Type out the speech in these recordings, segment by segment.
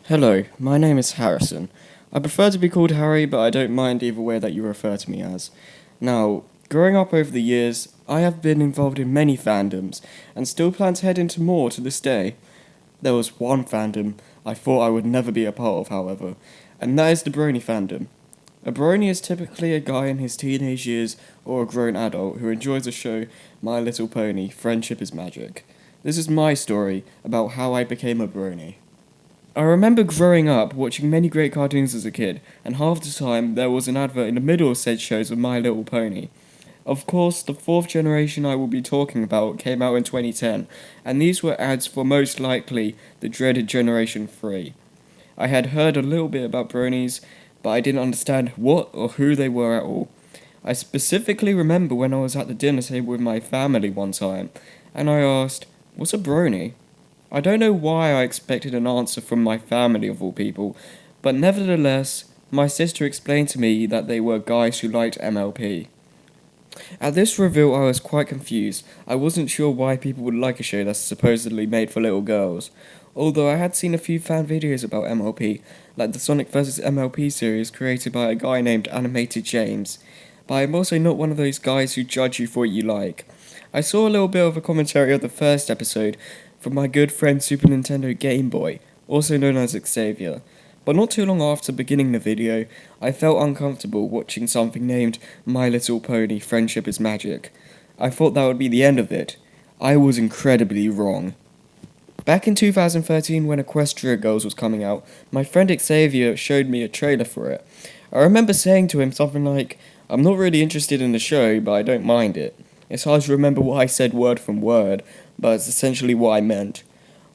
Hello, my name is Harrison. I prefer to be called Harry, but I don't mind either way that you refer to me as. Now, growing up over the years, I have been involved in many fandoms, and still plan to head into more to this day. There was one fandom I thought I would never be a part of, however, and that is the Brony fandom. A Brony is typically a guy in his teenage years or a grown adult who enjoys the show My Little Pony, Friendship is Magic. This is my story about how I became a Brony. I remember growing up watching many great cartoons as a kid, and half the time there was an advert in the middle of said shows of My Little Pony. Of course, the fourth generation I will be talking about came out in 2010, and these were ads for most likely the dreaded Generation 3. I had heard a little bit about bronies, but I didn't understand what or who they were at all. I specifically remember when I was at the dinner table with my family one time, and I asked, "What's a brony?" I don't know why I expected an answer from my family of all people, but nevertheless, my sister explained to me that they were guys who liked MLP. At this reveal, I was quite confused. I wasn't sure why people would like a show that's supposedly made for little girls. Although I had seen a few fan videos about MLP, like the Sonic vs. MLP series created by a guy named Animated James. But I'm also not one of those guys who judge you for what you like. I saw a little bit of a commentary of the first episode from my good friend Super Nintendo Game Boy, also known as Xavier. But not too long after beginning the video, I felt uncomfortable watching something named My Little Pony Friendship is Magic. I thought that would be the end of it. I was incredibly wrong. Back in 2013 when Equestria Girls was coming out, my friend Xavier showed me a trailer for it. I remember saying to him something like, "I'm not really interested in the show, but I don't mind it." It's hard to remember what I said word from word, but it's essentially what I meant.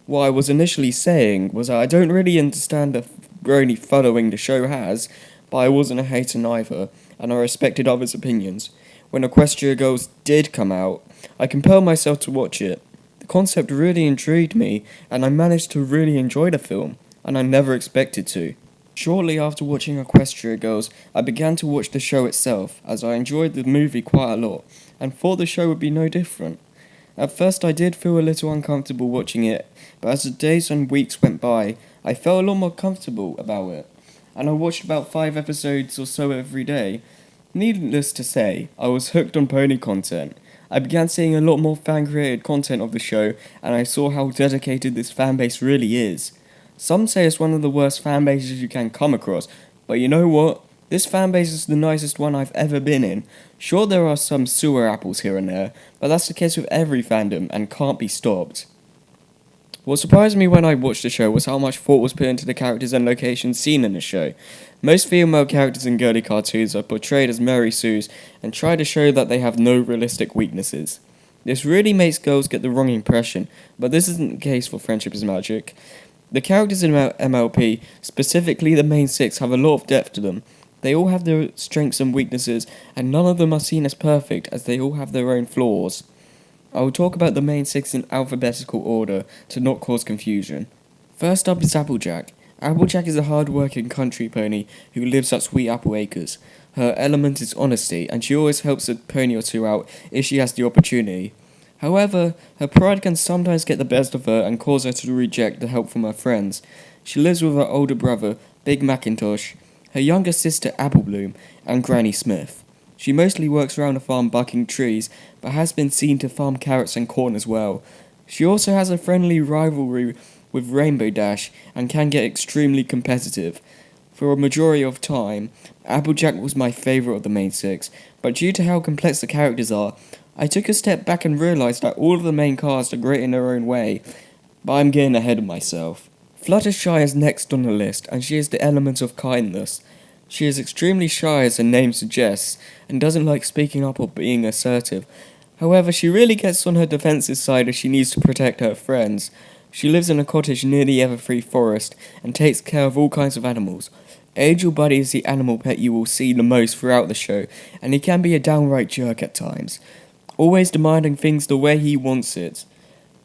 What I was initially saying was that I don't really understand the brony following the show has, but I wasn't a hater neither, and I respected others' opinions. When Equestria Girls did come out, I compelled myself to watch it. The concept really intrigued me, and I managed to really enjoy the film, and I never expected to. Shortly after watching Equestria Girls, I began to watch the show itself, as I enjoyed the movie quite a lot, and thought the show would be no different. At first I did feel a little uncomfortable watching it, but as the days and weeks went by, I felt a lot more comfortable about it, and I watched about 5 episodes or so every day. Needless to say, I was hooked on pony content. I began seeing a lot more fan-created content of the show, and I saw how dedicated this fanbase really is. Some say it's one of the worst fanbases you can come across, but you know what? This fanbase is the nicest one I've ever been in. Sure, there are some sewer apples here and there, but that's the case with every fandom and can't be stopped. What surprised me when I watched the show was how much thought was put into the characters and locations seen in the show. Most female characters in girly cartoons are portrayed as Mary Sues and try to show that they have no realistic weaknesses. This really makes girls get the wrong impression, but this isn't the case for Friendship is Magic. The characters in MLP, specifically the main 6, have a lot of depth to them. They all have their strengths and weaknesses, and none of them are seen as perfect as they all have their own flaws. I will talk about the main 6 in alphabetical order to not cause confusion. First up is Applejack. Applejack is a hard-working country pony who lives at Sweet Apple Acres. Her element is honesty, and she always helps a pony or two out if she has the opportunity. However, her pride can sometimes get the best of her and cause her to reject the help from her friends. She lives with her older brother, Big Macintosh, her younger sister Applebloom, and Granny Smith. She mostly works around the farm bucking trees, but has been seen to farm carrots and corn as well. She also has a friendly rivalry with Rainbow Dash, and can get extremely competitive. For a majority of time, Applejack was my favourite of the main 6, but due to how complex the characters are, I took a step back and realised that all of the main cast are great in their own way, but I'm getting ahead of myself. Fluttershy is next on the list, and she has the element of kindness. She is extremely shy as her name suggests, and doesn't like speaking up or being assertive. However, she really gets on her defensive side as she needs to protect her friends. She lives in a cottage near the Everfree Forest, and takes care of all kinds of animals. Angel Buddy is the animal pet you will see the most throughout the show, and he can be a downright jerk at times, always demanding things the way he wants it.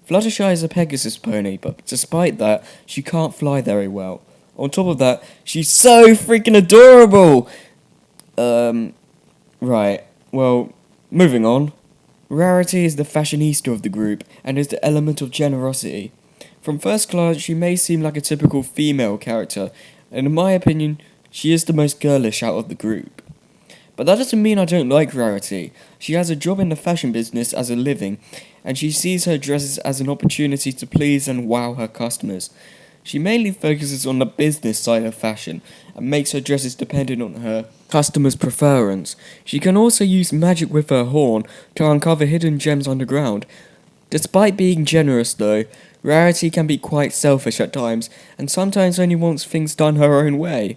Fluttershy is a Pegasus pony, but despite that, she can't fly very well. On top of that, she's so freaking adorable! Right, well, moving on. Rarity is the fashionista of the group, and is the element of generosity. From first glance, she may seem like a typical female character, and in my opinion, she is the most girlish out of the group. But that doesn't mean I don't like Rarity. She has a job in the fashion business as a living, and she sees her dresses as an opportunity to please and wow her customers. She mainly focuses on the business side of fashion, and makes her dresses dependent on her customers' preference. She can also use magic with her horn to uncover hidden gems underground. Despite being generous though, Rarity can be quite selfish at times, and sometimes only wants things done her own way.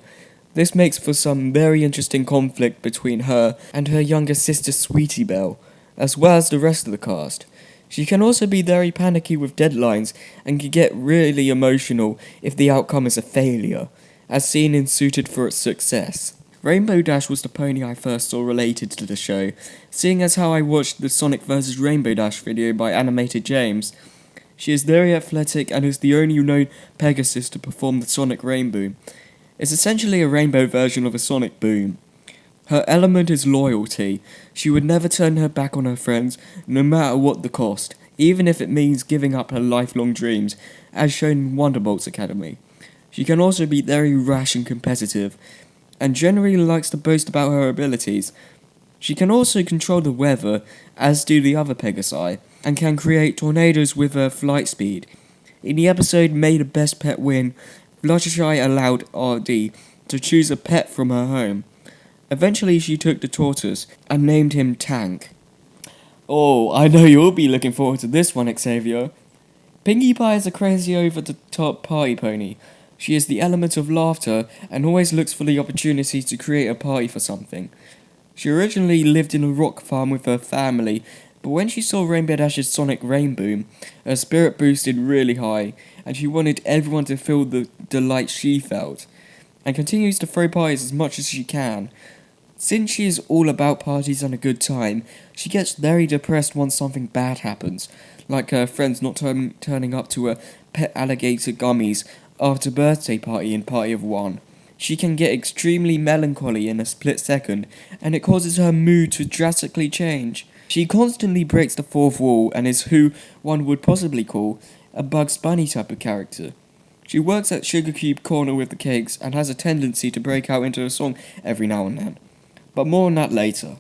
This makes for some very interesting conflict between her and her younger sister Sweetie Belle, as well as the rest of the cast. She can also be very panicky with deadlines and can get really emotional if the outcome is a failure, as seen in Suited for its success. Rainbow Dash was the pony I first saw related to the show, seeing as how I watched the Sonic vs Rainbow Dash video by Animated James. She is very athletic and is the only known Pegasus to perform the Sonic Rainbow. It's essentially a rainbow version of a sonic boom. Her element is loyalty. She would never turn her back on her friends, no matter what the cost, even if it means giving up her lifelong dreams, as shown in Wonderbolt's Academy. She can also be very rash and competitive, and generally likes to boast about her abilities. She can also control the weather, as do the other Pegasi, and can create tornadoes with her flight speed. In the episode May the Best Pet Win, Fluttershy allowed RD to choose a pet from her home. Eventually she took the tortoise and named him Tank. Oh, I know you'll be looking forward to this one, Xavier. Pinkie Pie is a crazy over-the-top party pony. She is the element of laughter and always looks for the opportunity to create a party for something. She originally lived in a rock farm with her family, but when she saw Rainbow Dash's Sonic Rainbow, her spirit boosted really high, and she wanted everyone to feel the delight she felt, and continues to throw parties as much as she can. Since she is all about parties and a good time, she gets very depressed once something bad happens, like her friends not turning up to her pet alligator gummies after birthday party in Party of One. She can get extremely melancholy in a split second, and it causes her mood to drastically change. She constantly breaks the fourth wall and is who one would possibly call a Bugs Bunny type of character. She works at Sugar Cube Corner with the cakes and has a tendency to break out into a song every now and then. But more on that later.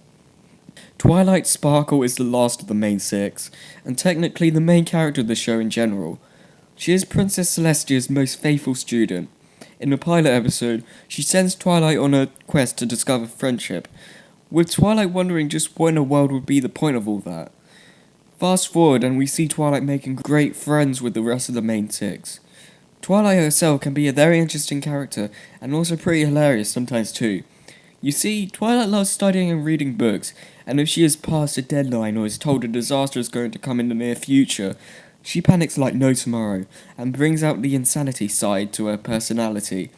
Twilight Sparkle is the last of the main six, and technically the main character of the show in general. She is Princess Celestia's most faithful student. In the pilot episode, she sends Twilight on a quest to discover friendship, with Twilight wondering just what in the world would be the point of all that. Fast forward and we see Twilight making great friends with the rest of the main six. Twilight herself can be a very interesting character, and also pretty hilarious sometimes too. You see, Twilight loves studying and reading books, and if she is past a deadline or is told a disaster is going to come in the near future, she panics like no tomorrow, and brings out the insanity side to her personality.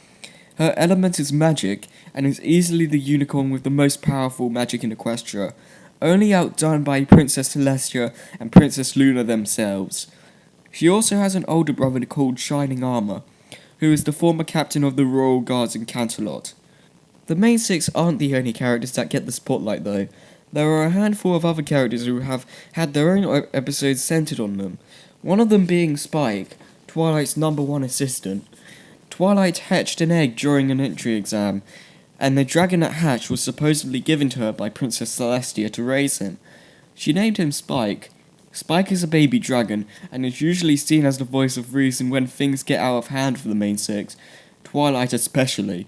Her element is magic, and is easily the unicorn with the most powerful magic in Equestria, only outdone by Princess Celestia and Princess Luna themselves. She also has an older brother called Shining Armour, who is the former captain of the Royal Guards in Canterlot. The main six aren't the only characters that get the spotlight though. There are a handful of other characters who have had their own episodes centered on them, one of them being Spike, Twilight's number one assistant. Twilight hatched an egg during an entry exam, and the dragon that hatched was supposedly given to her by Princess Celestia to raise him. She named him Spike. Spike is a baby dragon, and is usually seen as the voice of reason when things get out of hand for the main six, Twilight especially.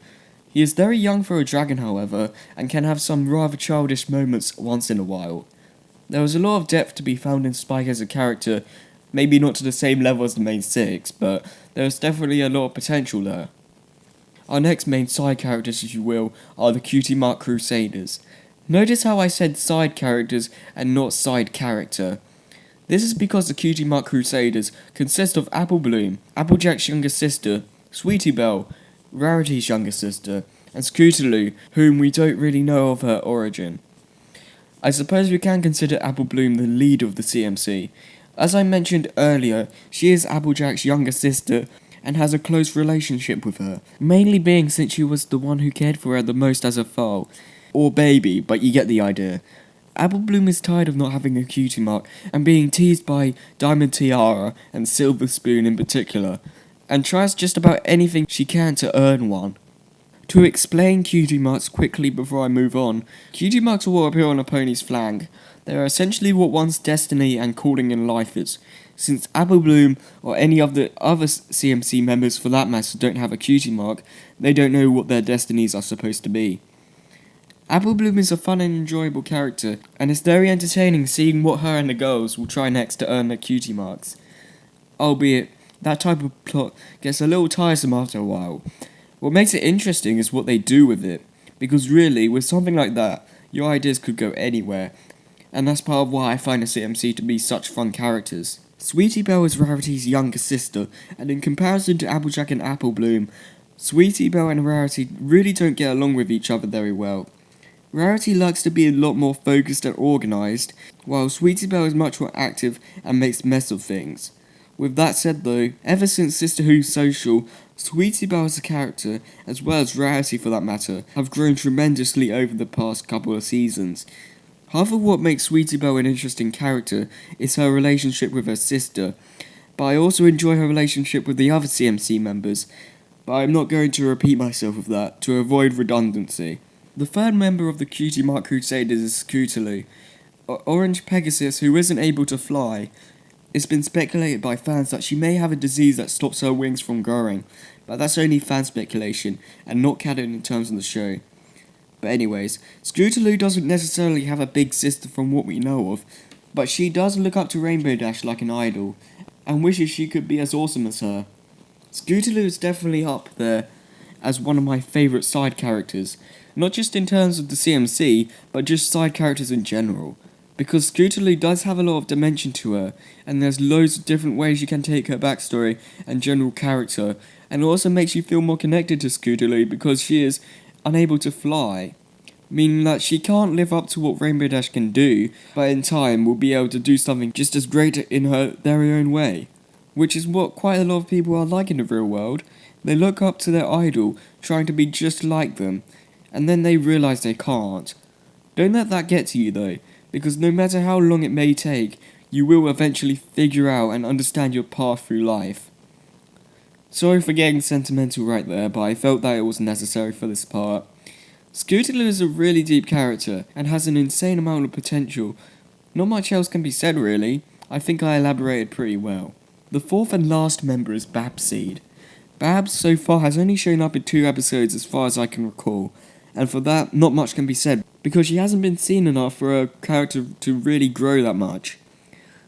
He is very young for a dragon, however, and can have some rather childish moments once in a while. There was a lot of depth to be found in Spike as a character, maybe not to the same level as the main six, but there is definitely a lot of potential there. Our next main side characters, if you will, are the Cutie Mark Crusaders. Notice how I said side characters and not side character. This is because the Cutie Mark Crusaders consist of Apple Bloom, Applejack's younger sister, Sweetie Belle, Rarity's younger sister, and Scootaloo, whom we don't really know of her origin. I suppose we can consider Apple Bloom the leader of the CMC. As I mentioned earlier, she is Applejack's younger sister and has a close relationship with her, mainly being since she was the one who cared for her the most as a foal, or baby, but you get the idea. Apple Bloom is tired of not having a cutie mark and being teased by Diamond Tiara and Silver Spoon in particular, and tries just about anything she can to earn one. To explain cutie marks quickly before I move on, cutie marks are what appear on a pony's flank. They are essentially what one's destiny and calling in life is. Since Apple Bloom or any of the other CMC members for that matter don't have a cutie mark, they don't know what their destinies are supposed to be. Apple Bloom is a fun and enjoyable character, and it's very entertaining seeing what her and the girls will try next to earn their cutie marks. Albeit, that type of plot gets a little tiresome after a while. What makes it interesting is what they do with it, because really, with something like that, your ideas could go anywhere, and that's part of why I find the CMC to be such fun characters. Sweetie Belle is Rarity's younger sister, and in comparison to Applejack and Apple Bloom, Sweetie Belle and Rarity really don't get along with each other very well. Rarity likes to be a lot more focused and organised, while Sweetie Belle is much more active and makes mess of things. With that said though, ever since Sister Who's Social, Sweetie Belle as a character, as well as Rarity for that matter, have grown tremendously over the past couple of seasons. Half of what makes Sweetie Belle an interesting character is her relationship with her sister, but I also enjoy her relationship with the other CMC members, but I'm not going to repeat myself with that to avoid redundancy. The third member of the Cutie Mark Crusaders is Scootaloo, Orange Pegasus who isn't able to fly. It's been speculated by fans that she may have a disease that stops her wings from growing, but that's only fan speculation and not canon in terms of the show. But anyways, Scootaloo doesn't necessarily have a big sister from what we know of, but she does look up to Rainbow Dash like an idol, and wishes she could be as awesome as her. Scootaloo is definitely up there as one of my favourite side characters, not just in terms of the CMC, but just side characters in general. Because Scootaloo does have a lot of dimension to her, and there's loads of different ways you can take her backstory and general character, and it also makes you feel more connected to Scootaloo because she is unable to fly, meaning that she can't live up to what Rainbow Dash can do, but in time will be able to do something just as great in her very own way. Which is what quite a lot of people are like in the real world. They look up to their idol, trying to be just like them, and then they realise they can't. Don't let that get to you though, because no matter how long it may take, you will eventually figure out and understand your path through life. Sorry for getting sentimental right there, but I felt that it was necessary for this part. Scootaloo is a really deep character, and has an insane amount of potential. Not much else can be said really. I think I elaborated pretty well. The fourth and last member is Babseed. Babs so far has only shown up in 2 episodes as far as I can recall, and for that, not much can be said, because she hasn't been seen enough for her character to really grow that much.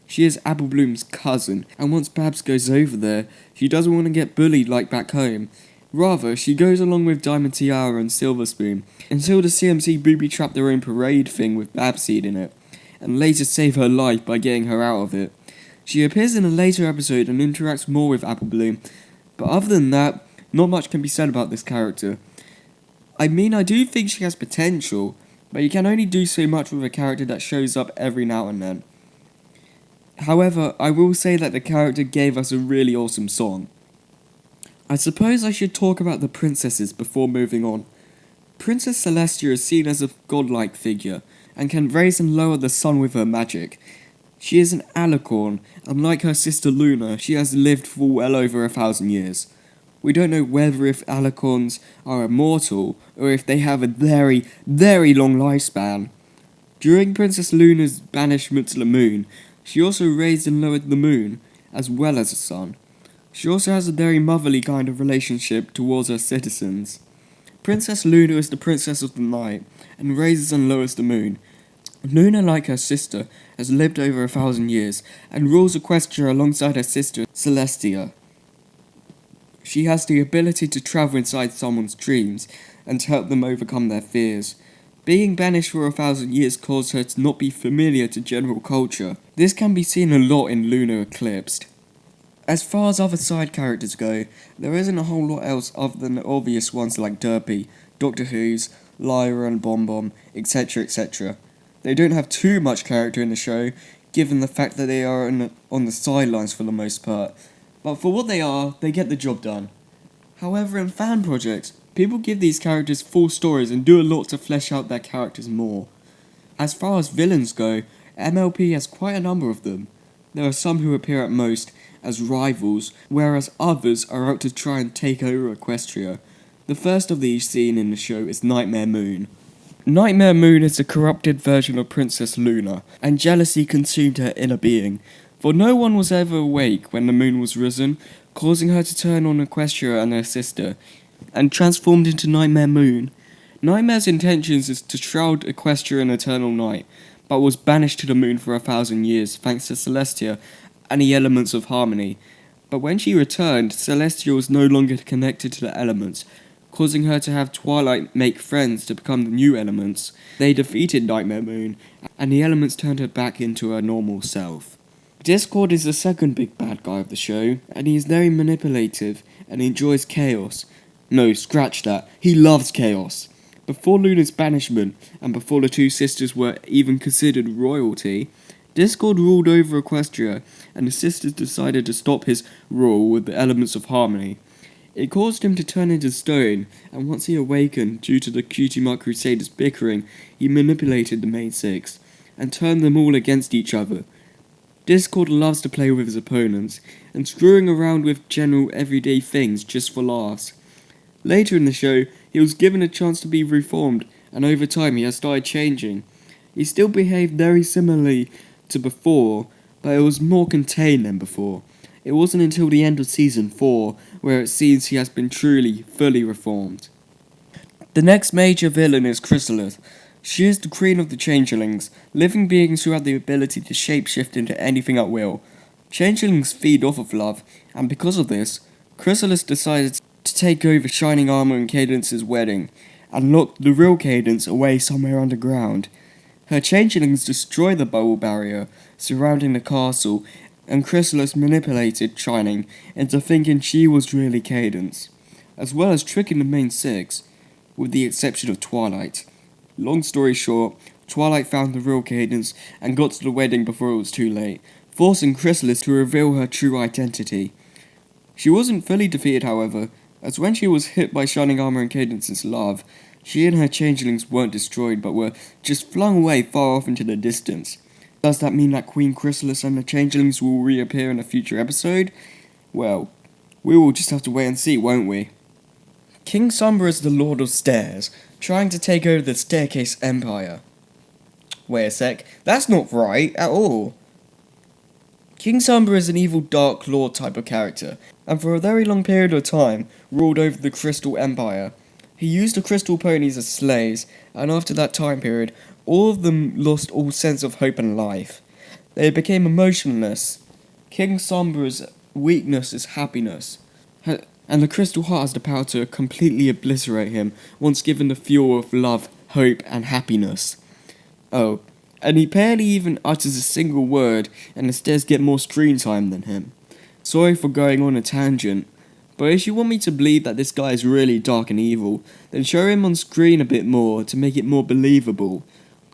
She is Apple Bloom's cousin, and once Babs goes over there, she doesn't want to get bullied like back home. Rather, she goes along with Diamond Tiara and Silver Spoon, until the CMC booby-trap their own parade thing with Babseed in it, and later save her life by getting her out of it. She appears in a later episode and interacts more with Apple Bloom, but other than that, not much can be said about this character. I mean, I do think she has potential, but you can only do so much with a character that shows up every now and then. However, I will say that the character gave us a really awesome song. I suppose I should talk about the princesses before moving on. Princess Celestia is seen as a godlike figure, and can raise and lower the sun with her magic. She is an alicorn, and like her sister Luna, she has lived for well over 1,000 years. We don't know whether if alicorns are immortal, or if they have a very, very long lifespan. During Princess Luna's banishment to the moon, she also raised and lowered the moon, as well as the sun. She also has a very motherly kind of relationship towards her citizens. Princess Luna is the princess of the night, and raises and lowers the moon. Luna, like her sister, has lived over 1,000 years, and rules Equestria alongside her sister, Celestia. She has the ability to travel inside someone's dreams, and to help them overcome their fears. Being banished for 1,000 years caused her to not be familiar to general culture. This can be seen a lot in Lunar Eclipsed. As far as other side characters go, there isn't a whole lot else other than the obvious ones like Derpy, Doctor Who's, Lyra and Bomb Bomb, etc, etc. They don't have too much character in the show, given the fact that they are on the sidelines for the most part, but for what they are, they get the job done. However, in fan projects, people give these characters full stories and do a lot to flesh out their characters more. As far as villains go, MLP has quite a number of them. There are some who appear at most as rivals, whereas others are out to try and take over Equestria. The first of these seen in the show is Nightmare Moon. Nightmare Moon is a corrupted version of Princess Luna, and jealousy consumed her inner being, for no one was ever awake when the moon was risen, causing her to turn on Equestria and her sister, and transformed into Nightmare Moon. Nightmare's intentions is to shroud Equestria in eternal night, but was banished to the moon for 1,000 years thanks to Celestia and the elements of harmony. But when she returned, Celestia was no longer connected to the elements, causing her to have Twilight make friends to become the new elements. They defeated Nightmare Moon, and the elements turned her back into her normal self. Discord is the second big bad guy of the show, and he is very manipulative and enjoys chaos. No, scratch that. He loves chaos. Before Luna's banishment, and before the two sisters were even considered royalty, Discord ruled over Equestria, and the sisters decided to stop his rule with the elements of harmony. It caused him to turn into stone, and once he awakened due to the Cutie Mark Crusaders bickering, he manipulated the main six, and turned them all against each other. Discord loves to play with his opponents, and screwing around with general everyday things just for laughs. Later in the show, he was given a chance to be reformed, and over time he has started changing. He still behaved very similarly to before, but it was more contained than before. It wasn't until the end of Season 4 where it seems he has been truly, fully reformed. The next major villain is Chrysalis. She is the queen of the changelings, living beings who have the ability to shapeshift into anything at will. Changelings feed off of love, and because of this, Chrysalis decided to take over Shining Armor and Cadence's wedding, and lock the real Cadence away somewhere underground. Her changelings destroy the bubble barrier surrounding the castle, and Chrysalis manipulated Shining into thinking she was really Cadence, as well as tricking the main six, with the exception of Twilight. Long story short, Twilight found the real Cadence and got to the wedding before it was too late, forcing Chrysalis to reveal her true identity. She wasn't fully defeated, however, as when she was hit by Shining Armor and Cadence's love, she and her changelings weren't destroyed but were just flung away far off into the distance. Does that mean that Queen Chrysalis and the changelings will reappear in a future episode? Well, we will just have to wait and see, won't we? King Sombra is the Lord of Stairs, trying to take over the Staircase Empire. Wait a sec, that's not right at all. King Sombra is an evil Dark Lord type of character, and for a very long period of time ruled over the Crystal Empire. He used the Crystal Ponies as slaves, and after that time period, all of them lost all sense of hope and life. They became emotionless. King Sombra's weakness is happiness, and the Crystal Heart has the power to completely obliterate him once given the fuel of love, hope, and happiness. Oh, and he barely even utters a single word, and the stairs get more screen time than him. Sorry for going on a tangent, but if you want me to believe that this guy is really dark and evil, then show him on screen a bit more to make it more believable.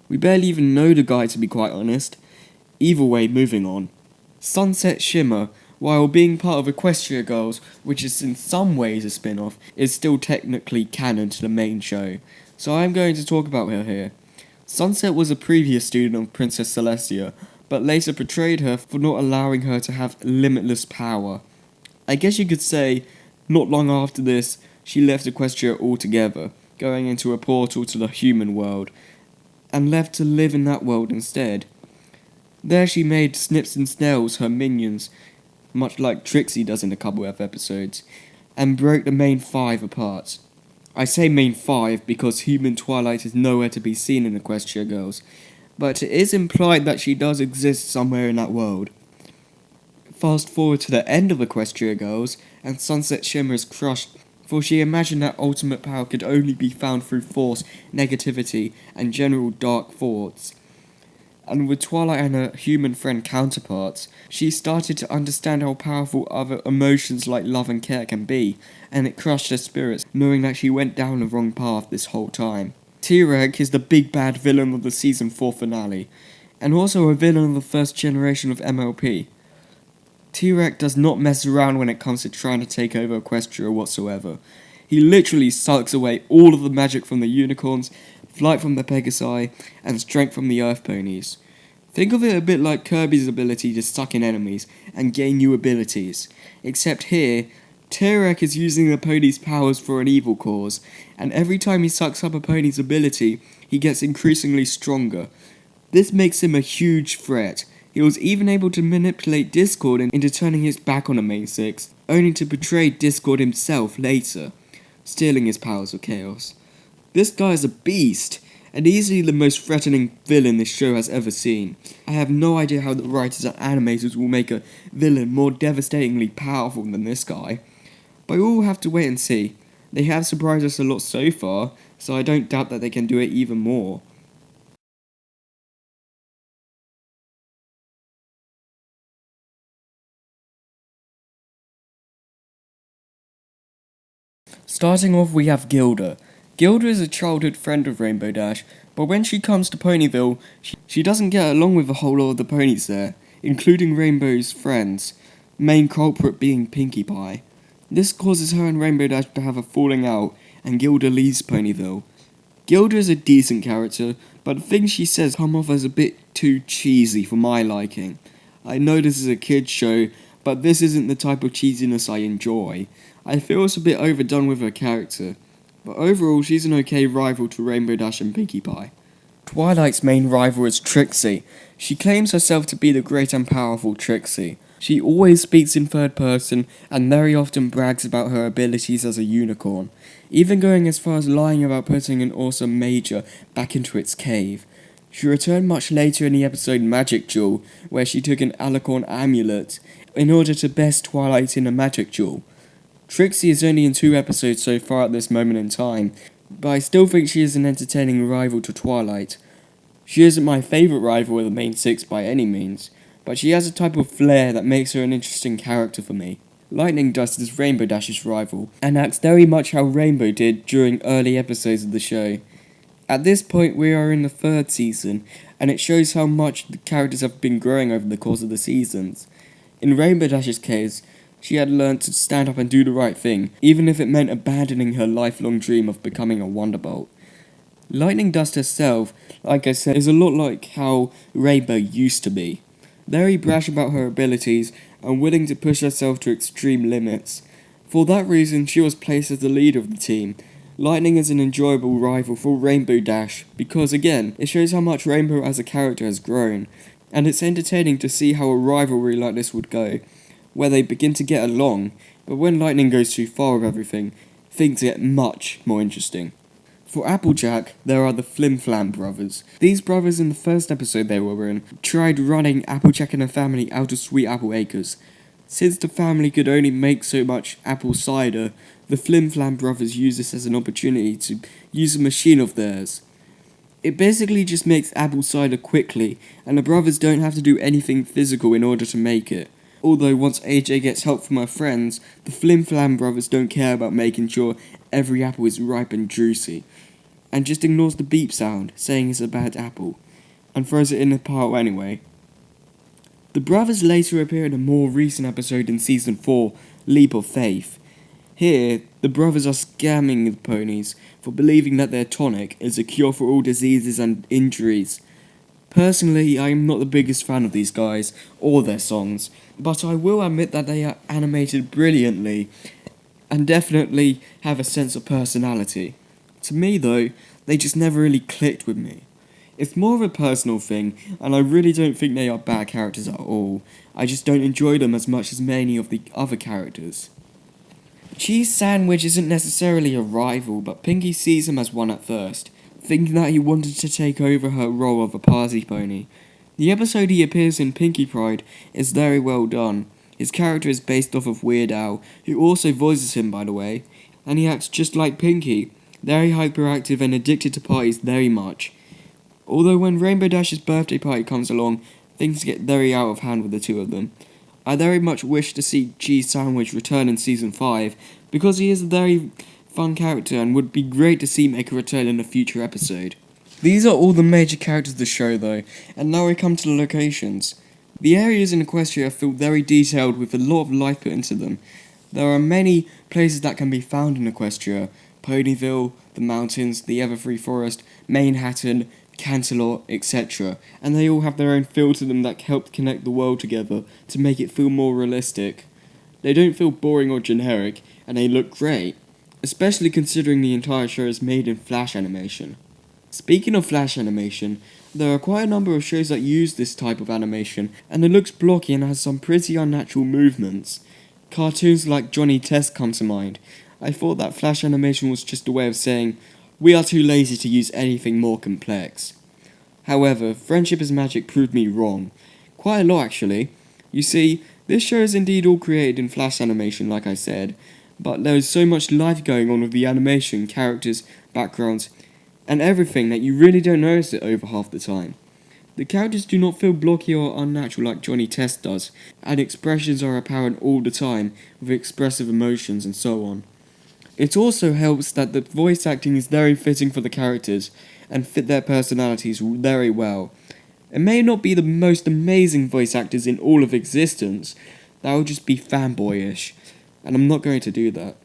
We barely even know the guy, to be quite honest. Either way, moving on. Sunset Shimmer, while being part of Equestria Girls, which is in some ways a spin-off, is still technically canon to the main show, so I am going to talk about her here. Sunset was a previous student of Princess Celestia, but later betrayed her for not allowing her to have limitless power. I guess you could say, not long after this, she left Equestria altogether, going into a portal to the human world, and left to live in that world instead. There she made Snips and Snails her minions, much like Trixie does in a couple of episodes, and broke the main five apart. I say main five because human Twilight is nowhere to be seen in Equestria Girls, but it is implied that she does exist somewhere in that world. Fast forward to the end of Equestria Girls, and Sunset Shimmer is crushed, for she imagined that ultimate power could only be found through force, negativity, and general dark thoughts. And with Twilight and her human friend counterparts, she started to understand how powerful other emotions like love and care can be, and it crushed her spirits, knowing that she went down the wrong path this whole time. T-Rex is the big bad villain of the Season 4 finale, and also a villain of the first generation of MLP. T-Rex does not mess around when it comes to trying to take over Equestria whatsoever. He literally sucks away all of the magic from the unicorns, flight from the Pegasi, and strength from the Earth Ponies. Think of it a bit like Kirby's ability to suck in enemies and gain new abilities, except here, Turek is using the pony's powers for an evil cause, and every time he sucks up a pony's ability, he gets increasingly stronger. This makes him a huge threat. He was even able to manipulate Discord into turning his back on the main six, only to betray Discord himself later, stealing his powers of chaos. This guy is a beast, and easily the most threatening villain this show has ever seen. I have no idea how the writers and animators will make a villain more devastatingly powerful than this guy. But we'll have to wait and see. They have surprised us a lot so far, so I don't doubt that they can do it even more. Starting off, we have Gilda. Gilda is a childhood friend of Rainbow Dash, but when she comes to Ponyville, she doesn't get along with a whole lot of the ponies there, including Rainbow's friends, main culprit being Pinkie Pie. This causes her and Rainbow Dash to have a falling out, and Gilda leaves Ponyville. Gilda is a decent character, but the things she says come off as a bit too cheesy for my liking. I know this is a kids show, but this isn't the type of cheesiness I enjoy. I feel it's a bit overdone with her character, but overall she's an okay rival to Rainbow Dash and Pinkie Pie. Twilight's main rival is Trixie. She claims herself to be the great and powerful Trixie. She always speaks in third person and very often brags about her abilities as a unicorn, even going as far as lying about putting an awesome Major back into its cave. She returned much later in the episode Magic Jewel, where she took an alicorn amulet in order to best Twilight in a magic duel. Trixie is only in 2 episodes so far at this moment in time, but I still think she is an entertaining rival to Twilight. She isn't my favourite rival of the main 6 by any means, but she has a type of flair that makes her an interesting character for me. Lightning Dust is Rainbow Dash's rival, and acts very much how Rainbow did during early episodes of the show. At this point we are in the 3rd season, and it shows how much the characters have been growing over the course of the seasons. In Rainbow Dash's case, she had learned to stand up and do the right thing, even if it meant abandoning her lifelong dream of becoming a Wonderbolt. Lightning Dust herself, like I said, is a lot like how Rainbow used to be. Very brash about her abilities and willing to push herself to extreme limits. For that reason, she was placed as the leader of the team. Lightning is an enjoyable rival for Rainbow Dash because, again, it shows how much Rainbow as a character has grown, and it's entertaining to see how a rivalry like this would go, where they begin to get along, but when Lightning goes too far with everything, things get much more interesting. For Applejack, there are the Flim Flam brothers. These brothers in the first episode they were in tried running Applejack and her family out of Sweet Apple Acres. Since the family could only make so much apple cider, the Flim Flam brothers use this as an opportunity to use a machine of theirs. It basically just makes apple cider quickly, and the brothers don't have to do anything physical in order to make it. Although once AJ gets help from her friends, the Flim Flam brothers don't care about making sure every apple is ripe and juicy, and just ignores the beep sound, saying it's a bad apple, and throws it in the pile anyway. The brothers later appear in a more recent episode in Season 4, Leap of Faith. Here, the brothers are scamming the ponies for believing that their tonic is a cure for all diseases and injuries. Personally, I am not the biggest fan of these guys, or their songs, but I will admit that they are animated brilliantly, and definitely have a sense of personality. To me though, they just never really clicked with me. It's more of a personal thing, and I really don't think they are bad characters at all. I just don't enjoy them as much as many of the other characters. Cheese Sandwich isn't necessarily a rival, but Pinkie sees him as one at first, thinking that he wanted to take over her role of a party pony. The episode he appears in, Pinkie Pride, is very well done. His character is based off of Weird Al, who also voices him by the way, and he acts just like Pinkie, very hyperactive and addicted to parties very much. Although when Rainbow Dash's birthday party comes along, things get very out of hand with the two of them. I very much wish to see Cheese Sandwich return in Season 5, because he is a very fun character and would be great to see make a return in a future episode. These are all the major characters of the show though, and now we come to the locations. The areas in Equestria feel very detailed with a lot of life put into them. There are many places that can be found in Equestria, Ponyville, the mountains, the Everfree Forest, Manhattan, Canterlot, etc. And they all have their own feel to them that help connect the world together to make it feel more realistic. They don't feel boring or generic, and they look great, especially considering the entire show is made in Flash animation. Speaking of Flash animation, there are quite a number of shows that use this type of animation, and it looks blocky and has some pretty unnatural movements. Cartoons like Johnny Test come to mind. I thought that Flash animation was just a way of saying, we are too lazy to use anything more complex. However, Friendship is Magic proved me wrong. Quite a lot actually. You see, this show is indeed all created in Flash animation like I said, but there is so much life going on with the animation, characters, backgrounds, and everything that you really don't notice it over half the time. The characters do not feel blocky or unnatural like Johnny Test does, and expressions are apparent all the time, with expressive emotions and so on. It also helps that the voice acting is very fitting for the characters, and fit their personalities very well. It may not be the most amazing voice actors in all of existence, that would just be fanboyish, and I'm not going to do that.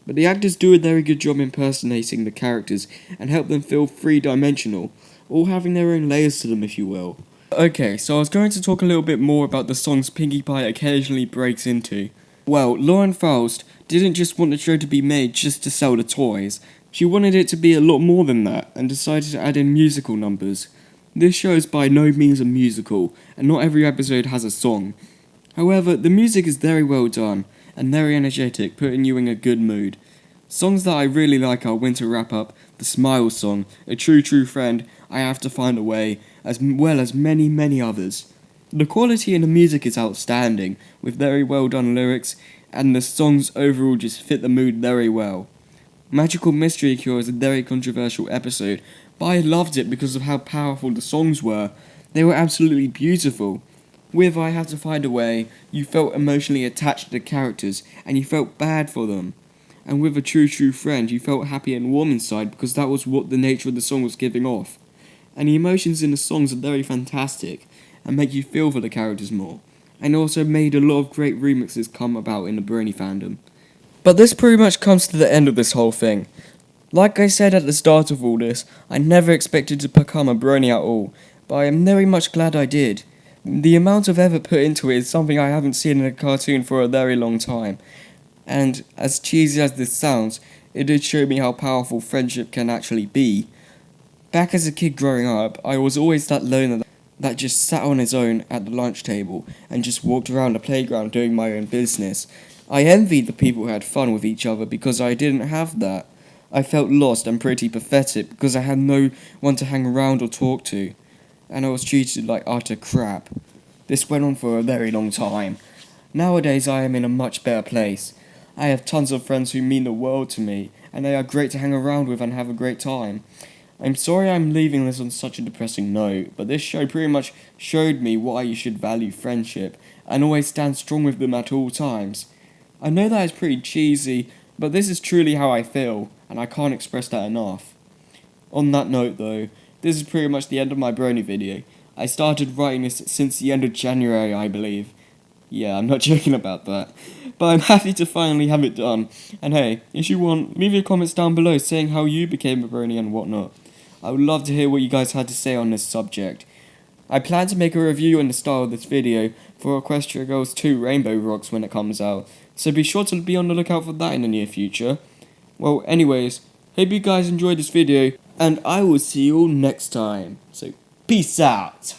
But the actors do a very good job impersonating the characters and help them feel three-dimensional, all having their own layers to them if you will. Okay, so I was going to talk a little bit more about the songs Pinkie Pie occasionally breaks into. Well, Lauren Faust didn't just want the show to be made just to sell the toys. She wanted it to be a lot more than that, and decided to add in musical numbers. This show is by no means a musical, and not every episode has a song. However, the music is very well done, and very energetic, putting you in a good mood. Songs that I really like are Winter Wrap Up, The Smile Song, A True True Friend, I Have to Find a Way, as well as many others. The quality in the music is outstanding, with very well done lyrics, and the songs overall just fit the mood very well. Magical Mystery Cure is a very controversial episode, but I loved it because of how powerful the songs were. They were absolutely beautiful. With I Have to Find a Way, you felt emotionally attached to the characters, and you felt bad for them. And with A True True Friend, you felt happy and warm inside because that was what the nature of the song was giving off. And the emotions in the songs are very fantastic, and make you feel for the characters more. And also made a lot of great remixes come about in the Brony fandom. But this pretty much comes to the end of this whole thing. Like I said at the start of all this, I never expected to become a Brony at all, but I am very much glad I did. The amount of effort put into it is something I haven't seen in a cartoon for a very long time. And as cheesy as this sounds, it did show me how powerful friendship can actually be. Back as a kid growing up, I was always that loner that just sat on his own at the lunch table and just walked around the playground doing my own business. I envied the people who had fun with each other because I didn't have that. I felt lost and pretty pathetic because I had no one to hang around or talk to, and I was treated like utter crap. This went on for a very long time. Nowadays I am in a much better place. I have tons of friends who mean the world to me, and they are great to hang around with and have a great time. I'm sorry I'm leaving this on such a depressing note, but this show pretty much showed me why you should value friendship, and always stand strong with them at all times. I know that is pretty cheesy, but this is truly how I feel, and I can't express that enough. On that note though, this is pretty much the end of my Brony video. I started writing this since the end of January, I believe. Yeah, I'm not joking about that. But I'm happy to finally have it done. And hey, if you want, leave your comments down below saying how you became a Brony and whatnot. I would love to hear what you guys had to say on this subject. I plan to make a review in the style of this video for Equestria Girls 2 Rainbow Rocks when it comes out, so be sure to be on the lookout for that in the near future. Well, anyways, hope you guys enjoyed this video, and I will see you all next time. So, peace out!